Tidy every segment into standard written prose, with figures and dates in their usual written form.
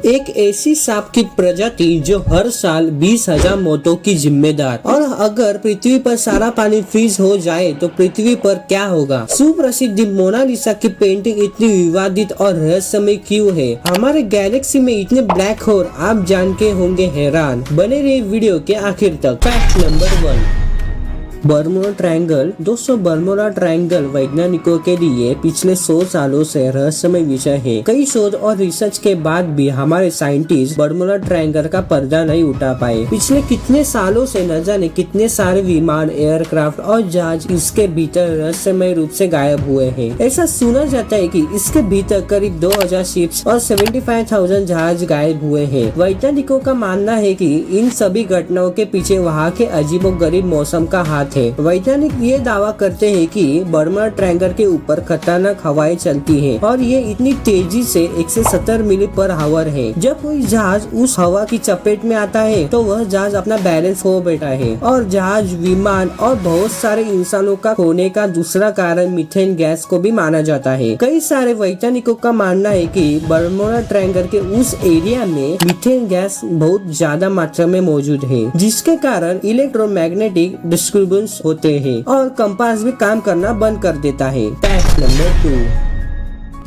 एक ऐसी सांप की प्रजाति जो हर साल 20,000 मौतों की जिम्मेदार। और अगर पृथ्वी पर सारा पानी फ्रीज हो जाए तो पृथ्वी पर क्या होगा। सुप्रसिद्ध मोनालिसा की पेंटिंग इतनी विवादित और रहस्यमय क्यों है। हमारे गैलेक्सी में इतने ब्लैक होल आप जान के होंगे हैरान। बने रहिए वीडियो के आखिर तक। Fact number 1, Bermuda triangle. दोस्तों, बर्मुडा ट्रायंगल वैज्ञानिकों के लिए पिछले 100 सालों से रहस्यमय विषय है। कई शोध और रिसर्च के बाद भी हमारे साइंटिस्ट बर्मुडा ट्रायंगल का पर्दा नहीं उठा पाए। पिछले कितने सालों से न जाने कितने सारे विमान, एयरक्राफ्ट और जहाज इसके भीतर रहस्यमय रूप से गायब हुए हैं। ऐसा सुना जाता है कि इसके भीतर करीब 2000 शिप्स और 75,000 जहाज गायब हुए हैं। वैज्ञानिकों का मानना है कि इन सभी घटनाओं के पीछे वहाँ के अजीबोगरीब मौसम का हाथ है। वैज्ञानिक ये दावा करते हैं कि बर्मुडा ट्रायंगल के ऊपर खतरनाक हवाएं चलती हैं और ये इतनी तेजी से 170 मील पर आवर है। जब कोई जहाज उस हवा की चपेट में आता है तो वह जहाज अपना बैलेंस खो बैठा है। और जहाज, विमान और बहुत सारे इंसानों का खोने का दूसरा कारण मीथेन गैस को भी माना जाता है। कई सारे वैज्ञानिकों का मानना है कि बर्मुडा ट्रायंगल के उस एरिया में मीथेन गैस बहुत ज्यादा मात्रा में मौजूद है, जिसके कारण इलेक्ट्रोमैग्नेटिक डिस्टर्बेंस होते हैं और कंपास भी काम करना बंद कर देता है। फैक्ट नंबर 2,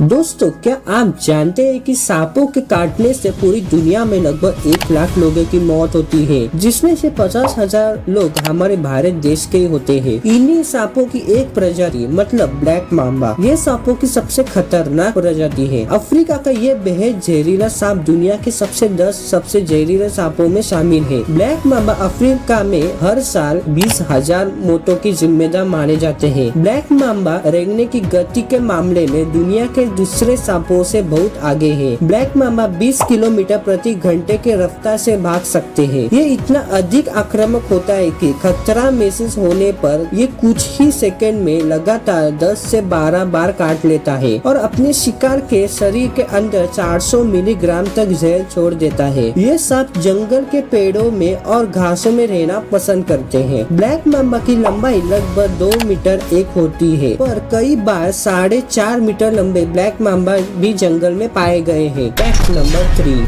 दोस्तों, क्या आप जानते हैं कि सांपों के काटने से पूरी दुनिया में लगभग 1 लाख लोगों की मौत होती है, जिसमें से 50,000 लोग हमारे भारत देश के होते हैं। इन्हीं सांपों की एक प्रजाति मतलब ब्लैक मांबा, ये सांपों की सबसे खतरनाक प्रजाति है। अफ्रीका का ये बेहद जहरीला सांप दुनिया के 10 सबसे जहरीले सांपों में शामिल है। ब्लैक मांबा अफ्रीका में हर साल 20,000 मौतों की जिम्मेदार माने जाते हैं। ब्लैक मांबा रेंगने की गति के मामले में दुनिया के दूसरे सांपों से बहुत आगे है। ब्लैक मांबा 20 किलोमीटर प्रति घंटे के रफ्तार से भाग सकते हैं। ये इतना अधिक आक्रामक होता है कि खतरा महसूस होने पर ये कुछ ही सेकंड में लगातार 10 से 12 बार काट लेता है और अपने शिकार के शरीर के अंदर 400 मिलीग्राम तक जहर छोड़ देता है। ये सांप जंगल के पेड़ों में और घासों में रहना पसंद करते हैं। ब्लैक मांबा की लंबाई लगभग 2 मीटर 1 होती है, पर कई बार 4.5 मीटर लंबे ब्लैक मांबा भी जंगल में पाए गए हैं। फैक्ट नंबर 3,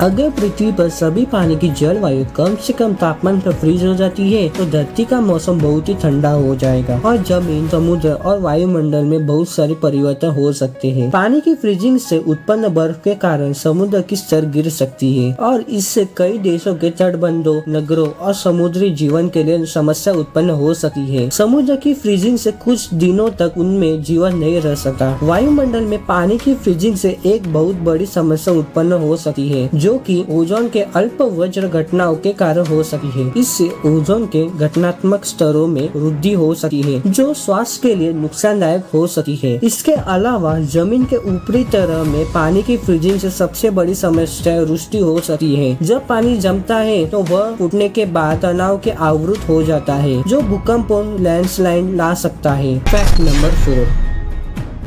अगर पृथ्वी पर सभी पानी की जलवायु कम से कम तापमान पर फ्रीज हो जाती है तो धरती का मौसम बहुत ही ठंडा हो जाएगा और जमीन, समुद्र और वायुमंडल में बहुत सारे परिवर्तन हो सकते हैं। पानी की फ्रीजिंग से उत्पन्न बर्फ के कारण समुद्र की स्तर गिर सकती है और इससे कई देशों के तटबंधों, नगरों और समुद्री जीवन के लिए समस्या उत्पन्न हो सकती है। समुद्र की फ्रीजिंग से कुछ दिनों तक उनमें जीवन नहीं रह सकता। वायुमंडल में पानी की फ्रीजिंग से एक बहुत बड़ी समस्या उत्पन्न हो सकती है, जो कि ओजोन के अल्प वज्र घटनाओं के कारण हो सकती है। इससे ओजोन के घटनात्मक स्तरों में वृद्धि हो सकती है, जो स्वास्थ्य के लिए नुकसानदायक हो सकती है। इसके अलावा जमीन के ऊपरी तरह में पानी की फ्रीजिंग से सबसे बड़ी समस्या रुष्टि हो सकती है। जब पानी जमता है तो वह फूटने के बाद तनाव के आवृत हो जाता है, जो भूकंप और लैंडस्लाइड ला सकता है। फैक्ट नंबर 4,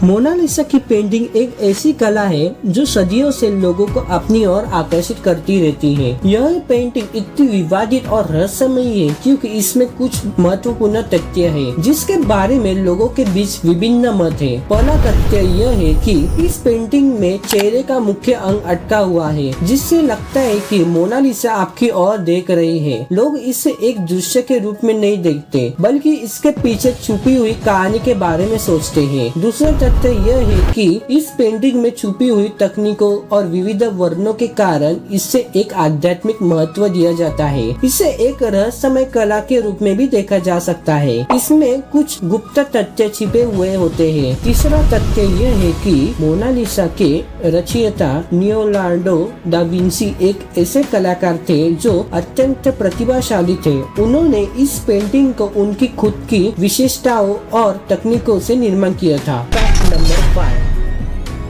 मोनालिसा की पेंटिंग एक ऐसी कला है जो सदियों से लोगों को अपनी ओर आकर्षित करती रहती है। यह पेंटिंग इतनी विवादित और रहस्यमय है क्योंकि इसमें कुछ महत्वपूर्ण तथ्य है जिसके बारे में लोगों के बीच विभिन्न मत है। पहला तथ्य यह है कि इस पेंटिंग में चेहरे का मुख्य अंग अटका हुआ है, जिससे लगता है कि मोनालिसा आपकी ओर देख रही है। लोग इसे एक दृश्य के रूप में नहीं देखते, बल्कि इसके पीछे छुपी हुई कहानी के बारे में सोचते हैं। दूसरा तथ्य यह है कि इस पेंटिंग में छुपी हुई तकनीकों और विविध वर्णों के कारण इससे एक आध्यात्मिक महत्व दिया जाता है। इसे एक रहस्यमय कला के रूप में भी देखा जा सकता है। इसमें कुछ गुप्त तथ्य छिपे हुए होते हैं। तीसरा तथ्य यह है कि मोनालिसा के रचयिता लियोनार्डो दा विंसी एक ऐसे कलाकार थे जो अत्यंत प्रतिभाशाली थे। उन्होंने इस पेंटिंग को उनकी खुद की विशेषताओं और तकनीकों से निर्माण किया था। नंबर 5,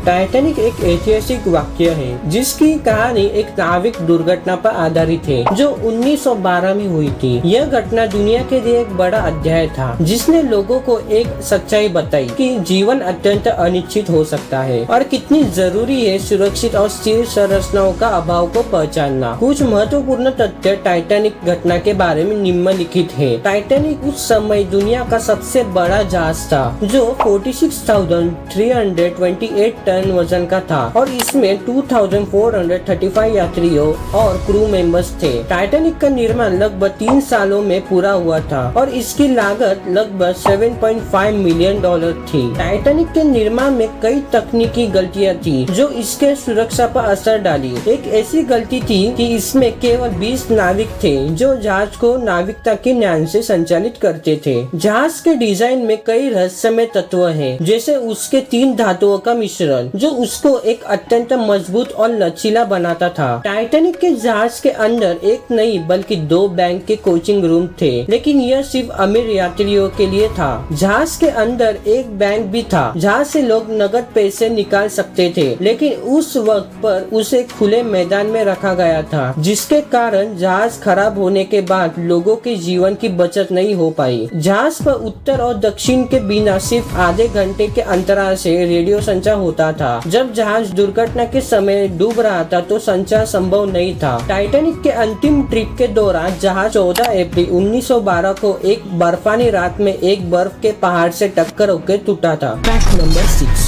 टाइटैनिक एक ऐतिहासिक वाक्य है जिसकी कहानी एक नाविक दुर्घटना पर आधारित है जो 1912 में हुई थी। यह घटना दुनिया के लिए एक बड़ा अध्याय था जिसने लोगों को एक सच्चाई बताई कि जीवन अत्यंत अनिश्चित हो सकता है और कितनी जरूरी है सुरक्षित और स्थिर संरचनाओं का अभाव को पहचानना। कुछ महत्वपूर्ण तथ्य टाइटैनिक घटना के बारे में निम्नलिखित है। टाइटैनिक उस समय दुनिया का सबसे बड़ा जहाज था जो 46,328 टन टन वजन का था और इसमें 2435 यात्रियों और क्रू मेंबर्स थे। टाइटैनिक का निर्माण लगभग 3 सालों में पूरा हुआ था और इसकी लागत लगभग 7.5 मिलियन डॉलर थी। टाइटैनिक के निर्माण में कई तकनीकी गलतियां थी जो इसके सुरक्षा पर असर डाली। एक ऐसी गलती थी कि इसमें केवल 20 नाविक थे जो जहाज को नाविकता के ज्ञान से संचालित करते थे। जहाज के डिजाइन में कई रहस्यमय तत्व हैं, जैसे उसके 3 धातुओं का मिश्रण जो उसको एक अत्यंत मजबूत और लचीला बनाता था। टाइटैनिक के जहाज के अंदर एक नहीं बल्कि 2 बैंक के कोचिंग रूम थे, लेकिन यह सिर्फ अमीर यात्रियों के लिए था। जहाज के अंदर एक बैंक भी था जहाँ से लोग नकद पैसे निकाल सकते थे, लेकिन उस वक्त पर उसे खुले मैदान में रखा गया था, जिसके कारण जहाज खराब होने के बाद लोगों के जीवन की बचत नहीं हो पाई। जहाज पर उत्तर और दक्षिण के बिना सिर्फ आधे घंटे के अंतराल से रेडियो संचार होता था। जब जहाज दुर्घटना के समय डूब रहा था तो संचार संभव नहीं था। टाइटैनिक के अंतिम ट्रिप के दौरान जहाज 14 अप्रैल 1912 को एक बर्फानी रात में एक बर्फ के पहाड़ से टक्कर होकर टूटा था। फैक्ट नंबर 6,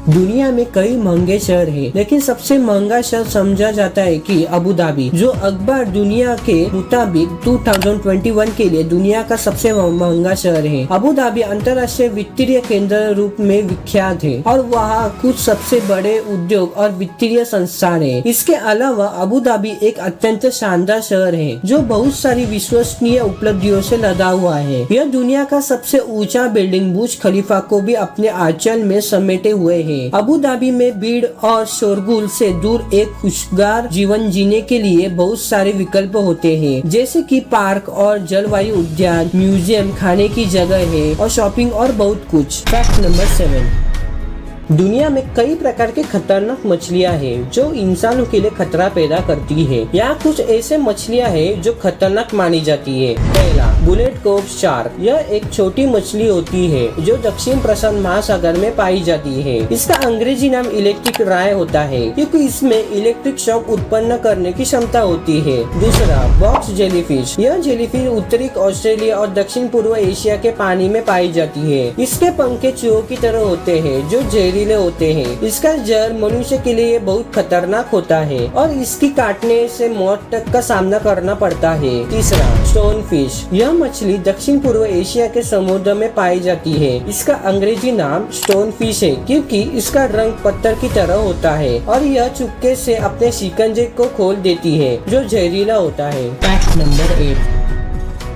दुनिया में कई महंगे शहर हैं, लेकिन सबसे महंगा शहर समझा जाता है कि अबू धाबी, जो अखबार दुनिया के मुताबिक 2021 के लिए दुनिया का सबसे महंगा शहर है। अबू धाबी अंतर्राष्ट्रीय वित्तीय केंद्र रूप में विख्यात है और वहाँ कुछ सबसे बड़े उद्योग और वित्तीय संस्थान है। इसके अलावा अबू धाबी एक अत्यंत शानदार शहर है जो बहुत सारी विश्वसनीय उपलब्धियों से लदा हुआ है। यह दुनिया का सबसे ऊंचा बिल्डिंग बुर्ज खलीफा को भी अपने आंचल में समेटे हुए है। अबू धाबी में भीड़ और शोरगुल से दूर एक खुशहाल जीवन जीने के लिए बहुत सारे विकल्प होते हैं, जैसे कि पार्क और जलवायु उद्यान, म्यूजियम, खाने की जगह है और शॉपिंग और बहुत कुछ। फैक्ट नंबर 7, दुनिया में कई प्रकार के खतरनाक मछलियां हैं जो इंसानों के लिए खतरा पैदा करती है। यहाँ कुछ ऐसे मछलियां हैं जो खतरनाक मानी जाती है। पहला, बुलेट कोफ शार्क। यह एक छोटी मछली होती है जो दक्षिण प्रशांत महासागर में पाई जाती है। इसका अंग्रेजी नाम इलेक्ट्रिक राय होता है क्योंकि इसमें इलेक्ट्रिक शॉक उत्पन्न करने की क्षमता होती है। दूसरा, बॉक्स जेलीफिश। यह जेलीफिश उत्तरी ऑस्ट्रेलिया और दक्षिण पूर्व एशिया के पानी में पाई जाती है। इसके पंखे चूहों की तरह होते हैं जो जहरीले होते हैं। इसका जहर मनुष्य के लिए बहुत खतरनाक होता है और इसकी काटने से मौत तक का सामना करना पड़ता है। तीसरा, स्टोन फिश। यह मछली दक्षिण पूर्व एशिया के समुद्र में पाई जाती है। इसका अंग्रेजी नाम स्टोन फिश है क्योंकि इसका रंग पत्थर की तरह होता है और यह चुपके से अपने शिकंजे को खोल देती है जो जहरीला होता है। फैक्ट नंबर 8,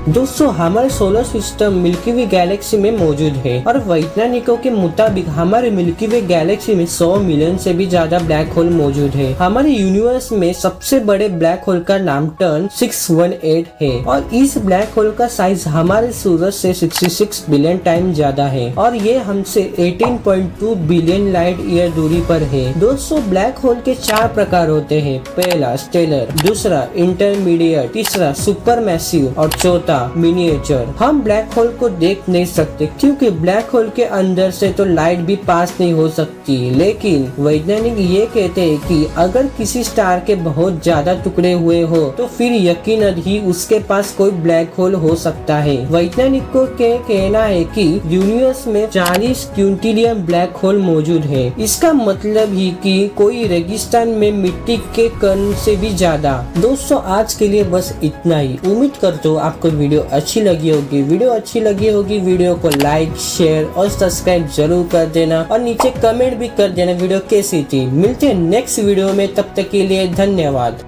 दोस्तों, हमारे सोलर सिस्टम मिल्की वे गैलेक्सी में मौजूद है और वैज्ञानिकों के मुताबिक हमारे मिल्की वे गैलेक्सी में 100 मिलियन से भी ज्यादा ब्लैक होल मौजूद है। हमारे यूनिवर्स में सबसे बड़े ब्लैक होल का नाम टर्न 618 है और इस ब्लैक होल का साइज हमारे सूरज से 66 बिलियन टाइम ज्यादा है और ये हमसे 18.2 बिलियन लाइट ईयर दूरी पर है। दोस्तों, ब्लैक होल के 4 प्रकार होते हैं। पहला, स्टेलर, दूसरा इंटरमीडिएट, तीसरा सुपर मैसिव और चौथा मिनिएचर। हम ब्लैक होल को देख नहीं सकते क्योंकि ब्लैक होल के अंदर से तो लाइट भी पास नहीं हो सकती, लेकिन वैज्ञानिक ये कहते हैं कि अगर किसी स्टार के बहुत ज्यादा टुकड़े हुए हो तो फिर यकीनन ही उसके पास कोई ब्लैक होल हो सकता है। वैज्ञानिकों के कहना है कि यूनिवर्स में 40 क्विंटिलियन ब्लैक होल मौजूद है। इसका मतलब ही कि कोई रेगिस्तान में मिट्टी के कण से भी ज्यादा। दोस्तों, आज के लिए बस इतना ही। उम्मीद करता हूँ आपको वीडियो अच्छी लगी होगी। वीडियो को लाइक, शेयर और सब्सक्राइब जरूर कर देना और नीचे कमेंट भी कर देना वीडियो कैसी थी। मिलते हैं नेक्स्ट वीडियो में, तब तक के लिए धन्यवाद।